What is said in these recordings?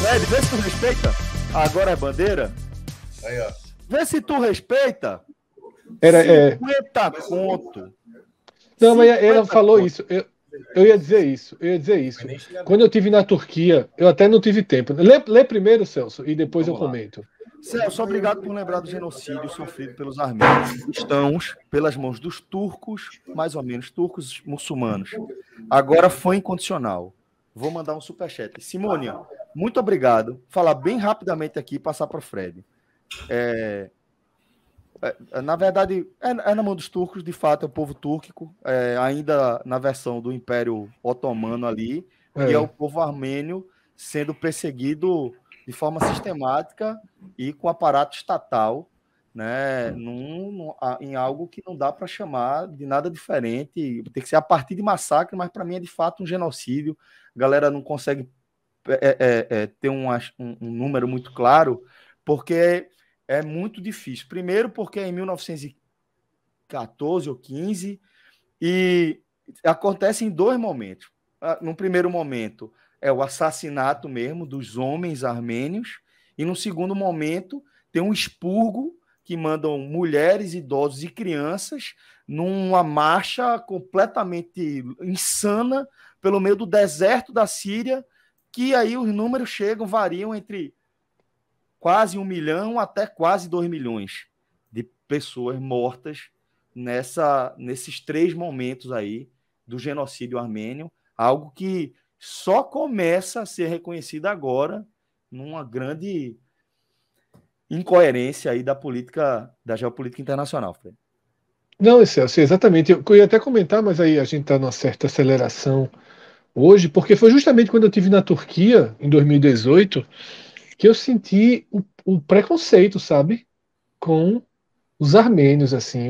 Fred, vê se tu respeita. Agora é bandeira. Aí, ó. Vê se tu respeita. Era, 50 conto. Não, mas ela 50 falou conto. isso. Eu ia dizer isso. Quando eu tive na Turquia, eu até não tive tempo. Lê primeiro, Celso, e depois Vamos eu lá. comento. Celso, obrigado por lembrar do genocídio sofrido pelos armênios cristãos pelas mãos dos turcos, mais ou menos turcos muçulmanos. Agora foi incondicional. Vou mandar um superchat. Simônia, muito obrigado. Falar bem rapidamente aqui e passar para o Fred. Na verdade, é na mão dos turcos, de fato, é o povo túrquico, ainda na versão do Império Otomano ali, e é o povo armênio sendo perseguido de forma sistemática e com aparato estatal, né, em algo que não dá para chamar de nada diferente. Tem que ser a partir de massacre, mas para mim é de fato um genocídio. A galera não consegue ter um número muito claro, porque é muito difícil. Primeiro, porque é em 1914 ou 15 e acontece em dois momentos. No primeiro momento, é o assassinato mesmo dos homens armênios, e no segundo momento, tem um expurgo que mandam mulheres, idosos e crianças numa marcha completamente insana pelo meio do deserto da Síria, que aí os números variam entre quase 1 milhão até quase 2 milhões de pessoas mortas nesses 3 momentos aí do genocídio armênio, algo que só começa a ser reconhecido agora numa grande incoerência aí da geopolítica internacional, Fred. Não, Celso, exatamente. Eu ia até comentar, mas aí a gente está numa certa aceleração hoje, porque foi justamente quando eu estive na Turquia, em 2018, que eu senti o preconceito, sabe, com os armênios, assim.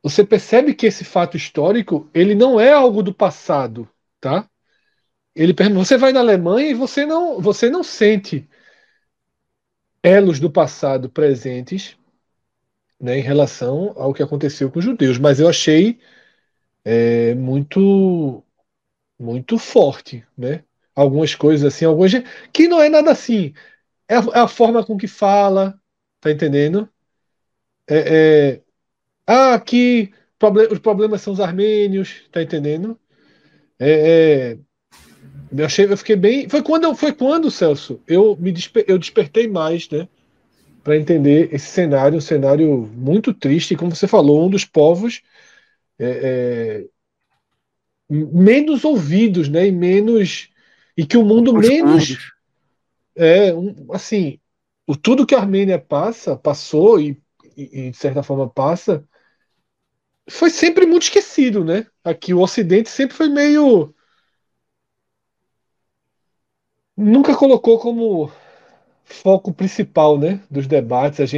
Você percebe que esse fato histórico, ele não é algo do passado, tá? Você vai na Alemanha e você não sente elos do passado presentes, né, em relação ao que aconteceu com os judeus, mas eu achei muito muito forte, né? Algumas coisas assim, que não é nada assim. É a forma com que fala, tá entendendo? É, é, aqui os problemas são os armênios, tá entendendo? É, é, eu fiquei bem. Foi quando, Celso, eu despertei mais, né? Para entender esse cenário, um cenário muito triste, e como você falou, um dos povos é, menos ouvidos, né? E que o mundo Os menos curdos. assim, tudo que a Armênia passou e, de certa forma passa, foi sempre muito esquecido, né? Aqui o Ocidente sempre foi meio, nunca colocou como foco principal, né, dos debates.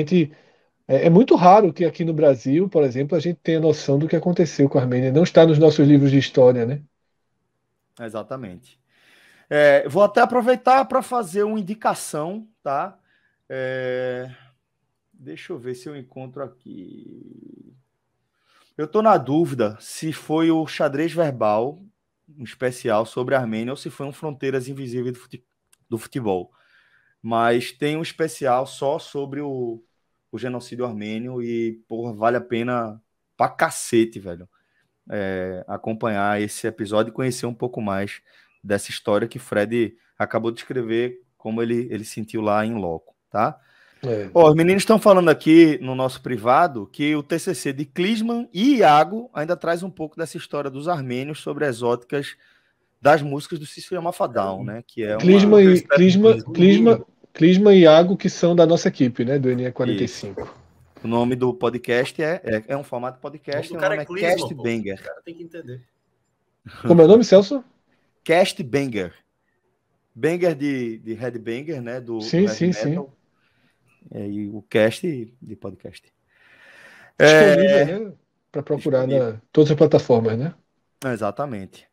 É muito raro que aqui no Brasil, por exemplo, a gente tenha noção do que aconteceu com a Armênia. Não está nos nossos livros de história, né? Exatamente. Vou até aproveitar para fazer uma indicação, tá? Deixa eu ver se eu encontro aqui. Eu estou na dúvida se foi o Xadrez Verbal, um especial sobre a Armênia, ou se foi um Fronteiras Invisíveis do Futebol. Mas tem um especial só sobre o genocídio armênio e, porra, vale a pena pra cacete, velho, acompanhar esse episódio e conhecer um pouco mais dessa história que Fred acabou de escrever, como ele sentiu lá em loco, tá? Os meninos estão falando aqui no nosso privado que o TCC de Klisman e Iago ainda traz um pouco dessa história dos armênios sobre exóticas das músicas do Cícero Mafadão, né? Que é uma... Clisma e Iago, que são da nossa equipe, né? Do NE45. O nome do podcast é um formato podcast, o nome é Cast Banger. O cara tem que entender. Como é o nome, Celso? Cast Banger. Banger de Headbanger, né? Do Sim, heavy sim, metal. sim. E o cast de podcast. Disponível, né? Para procurar Disponível. todas as plataformas, né? Exatamente.